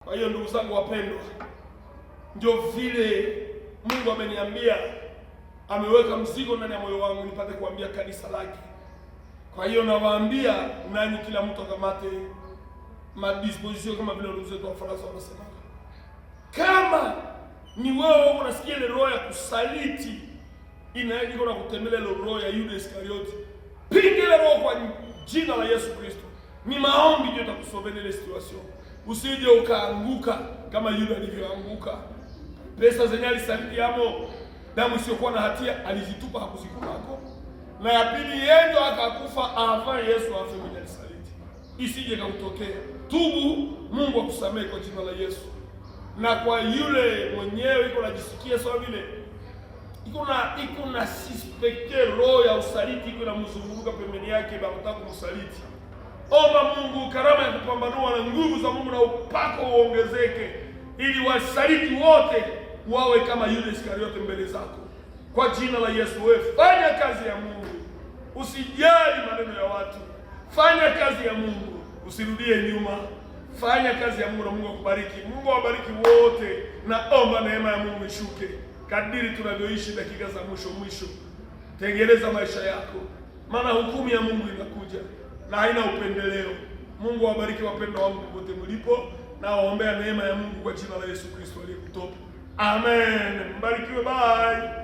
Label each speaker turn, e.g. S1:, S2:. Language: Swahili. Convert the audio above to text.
S1: Kwa hiyo ndugu zangu wapendwa, ndio vile Mungu ameniambia, ameweka mzigo ndani ya moyo wangu nipate kuambia kanisa lake. Kwa hiyo nawaambia nanyi, kila mtu akamate madisposition kama vile ndugu zetu wa Faransa wanasema. Kama ni wewe unasikia ile roho ya kusaliti inaje kuna kutembelea ile roho ya Yuda Iskarioti, piga ile roho kwa jina la Yesu Kristo. Ni maombi ndio itakusovea ile situation. Usije ukaanguka kama Yuda alivyoanguka. Pesa zenye alisaliti amo, damu isiyokuwa na hatia alizitupa, hakuzikunako. Na ya pili yeye akakufa avant Yesu afe mwenye alisaliti. Isije kakutokea. Tubu, Mungu akusamehe kwa jina la Yesu. Na kwa yule mwenyewe iko najisikia sawa vile iko na suspecte roho ya usaliti iko inamzunguruka pembeni yake, bakutaka kumsaliti. Omba Mungu karama ya kupambanua na nguvu za Mungu na upako uongezeke, ili wasaliti wote wawe kama Yuda Iskariote mbele zako. Kwa jina la Yesu, wewe fanya kazi ya Mungu. Usijali maneno ya watu. Fanya kazi ya Mungu. Usirudie nyuma. Fanya kazi ya Mungu na Mungu akubariki. Mungu awabariki wote. Naomba neema ya Mungu ishuke. Kadiri tunavyoishi dakika za mwisho. Tengeneza maisha yako. Maana hukumu ya Mungu inakuja na haina upendeleo. Mungu awabariki wapendwa wangu popote mlipo, na waombea neema ya Mungu kwa jina la Yesu Kristo aliyekutoka. Amen. Mbarikiwe, bye.